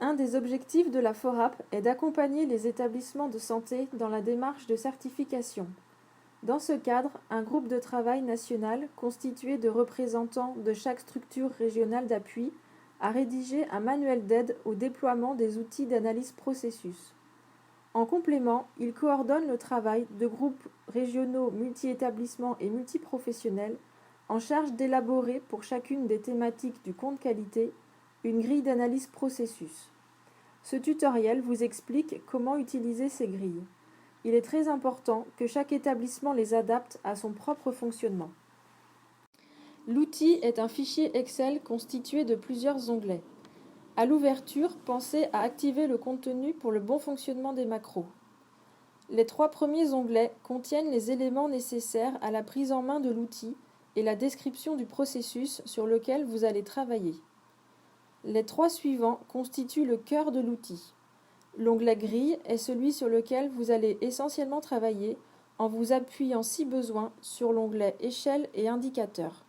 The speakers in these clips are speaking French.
Un des objectifs de la FORAP est d'accompagner les établissements de santé dans la démarche de certification. Dans ce cadre, un groupe de travail national, constitué de représentants de chaque structure régionale d'appui, a rédigé un manuel d'aide au déploiement des outils d'analyse processus. En complément, il coordonne le travail de groupes régionaux multi-établissements et multiprofessionnels en charge d'élaborer pour chacune des thématiques du compte qualité une grille d'analyse processus. Ce tutoriel vous explique comment utiliser ces grilles. Il est très important que chaque établissement les adapte à son propre fonctionnement. L'outil est un fichier Excel constitué de plusieurs onglets. À l'ouverture, pensez à activer le contenu pour le bon fonctionnement des macros. Les 3 premiers onglets contiennent les éléments nécessaires à la prise en main de l'outil et la description du processus sur lequel vous allez travailler. Les 3 suivants constituent le cœur de l'outil. L'onglet Grille est celui sur lequel vous allez essentiellement travailler en vous appuyant si besoin sur l'onglet Échelle et Indicateurs.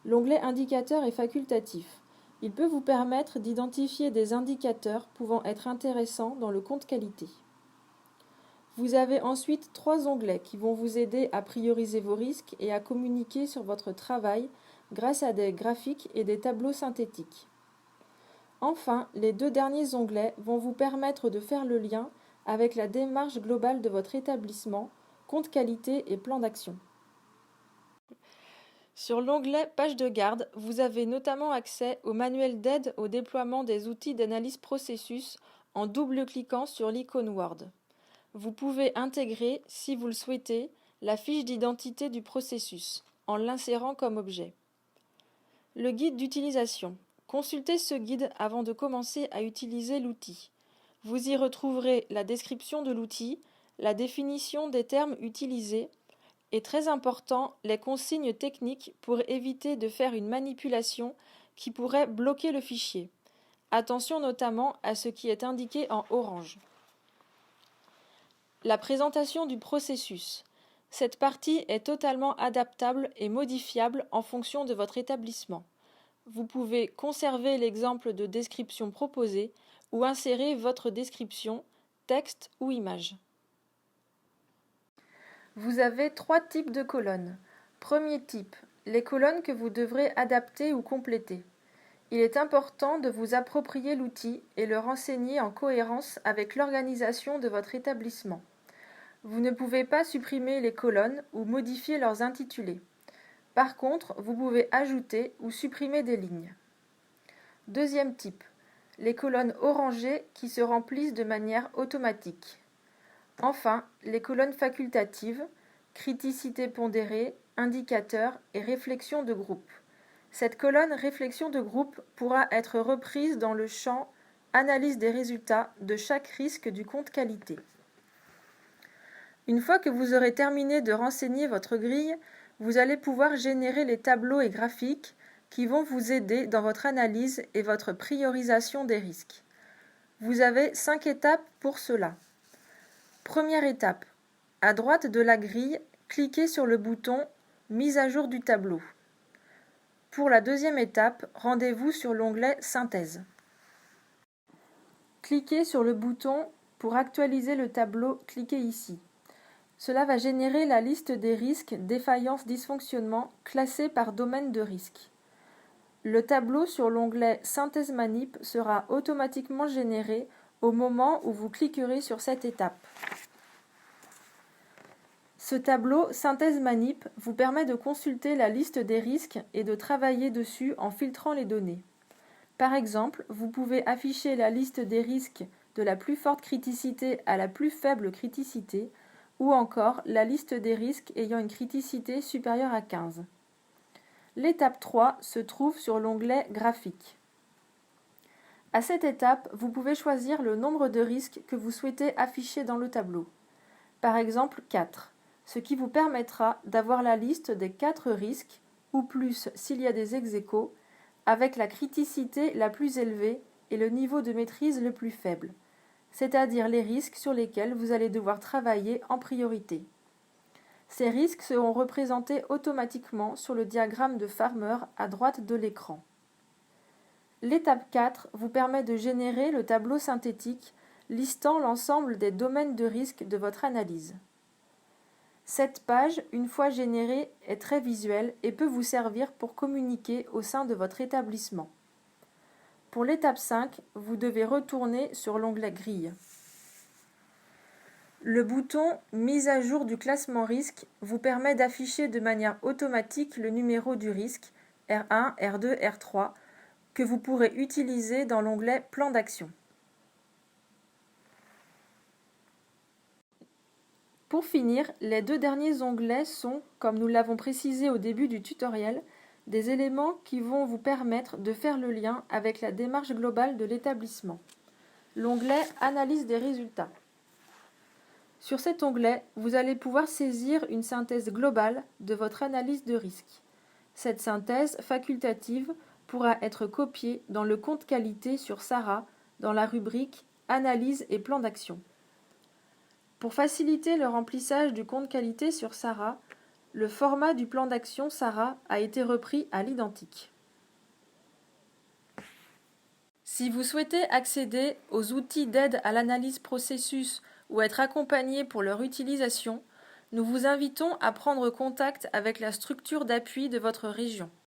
L'onglet Indicateurs est facultatif. Il peut vous permettre d'identifier des indicateurs pouvant être intéressants dans le compte qualité. Vous avez ensuite 3 onglets qui vont vous aider à prioriser vos risques et à communiquer sur votre travail grâce à des graphiques et des tableaux synthétiques. Enfin, les 2 derniers onglets vont vous permettre de faire le lien avec la démarche globale de votre établissement, compte qualité et plan d'action. Sur l'onglet Page de garde, vous avez notamment accès au manuel d'aide au déploiement des outils d'analyse processus en double-cliquant sur l'icône Word. Vous pouvez intégrer, si vous le souhaitez, la fiche d'identité du processus, en l'insérant comme objet. Le guide d'utilisation. Consultez ce guide avant de commencer à utiliser l'outil. Vous y retrouverez la description de l'outil, la définition des termes utilisés et, très important, les consignes techniques pour éviter de faire une manipulation qui pourrait bloquer le fichier. Attention notamment à ce qui est indiqué en orange. La présentation du processus. Cette partie est totalement adaptable et modifiable en fonction de votre établissement. Vous pouvez conserver l'exemple de description proposé ou insérer votre description, texte ou image. Vous avez 3 types de colonnes. Premier type, les colonnes que vous devrez adapter ou compléter. Il est important de vous approprier l'outil et le renseigner en cohérence avec l'organisation de votre établissement. Vous ne pouvez pas supprimer les colonnes ou modifier leurs intitulés. Par contre, vous pouvez ajouter ou supprimer des lignes. Deuxième type, les colonnes orangées qui se remplissent de manière automatique. Enfin, les colonnes facultatives, criticité pondérée, indicateurs et réflexion de groupe. Cette colonne réflexion de groupe pourra être reprise dans le champ analyse des résultats de chaque risque du compte qualité. Une fois que vous aurez terminé de renseigner votre grille, vous allez pouvoir générer les tableaux et graphiques qui vont vous aider dans votre analyse et votre priorisation des risques. Vous avez 5 étapes pour cela. Première étape. À droite de la grille, cliquez sur le bouton « Mise à jour du tableau ». Pour la deuxième étape, rendez-vous sur l'onglet « Synthèse ». Cliquez sur le bouton « Pour actualiser le tableau », cliquez ici. Cela va générer la liste des risques, défaillances, dysfonctionnements classés par domaine de risque. Le tableau sur l'onglet Synthèse Manip sera automatiquement généré au moment où vous cliquerez sur cette étape. Ce tableau Synthèse Manip vous permet de consulter la liste des risques et de travailler dessus en filtrant les données. Par exemple, vous pouvez afficher la liste des risques de la plus forte criticité à la plus faible criticité, ou encore la liste des risques ayant une criticité supérieure à 15. L'étape 3 se trouve sur l'onglet Graphique. À cette étape, vous pouvez choisir le nombre de risques que vous souhaitez afficher dans le tableau. Par exemple 4, ce qui vous permettra d'avoir la liste des 4 risques, ou plus s'il y a des ex-aequo, avec la criticité la plus élevée et le niveau de maîtrise le plus faible, c'est-à-dire les risques sur lesquels vous allez devoir travailler en priorité. Ces risques seront représentés automatiquement sur le diagramme de Farmer à droite de l'écran. L'étape 4 vous permet de générer le tableau synthétique listant l'ensemble des domaines de risque de votre analyse. Cette page, une fois générée, est très visuelle et peut vous servir pour communiquer au sein de votre établissement. Pour l'étape 5, vous devez retourner sur l'onglet Grille. Le bouton « Mise à jour du classement risque » vous permet d'afficher de manière automatique le numéro du risque R1, R2, R3 que vous pourrez utiliser dans l'onglet « Plan d'action ». Pour finir, les deux derniers onglets sont, comme nous l'avons précisé au début du tutoriel, des éléments qui vont vous permettre de faire le lien avec la démarche globale de l'établissement. L'onglet « Analyse des résultats ». Sur cet onglet, vous allez pouvoir saisir une synthèse globale de votre analyse de risque. Cette synthèse facultative pourra être copiée dans le compte qualité sur SARA dans la rubrique « Analyse et plan d'action ». Pour faciliter le remplissage du compte qualité sur SARA, le format du plan d'action SARA a été repris à l'identique. Si vous souhaitez accéder aux outils d'aide à l'analyse processus ou être accompagné pour leur utilisation, nous vous invitons à prendre contact avec la structure d'appui de votre région.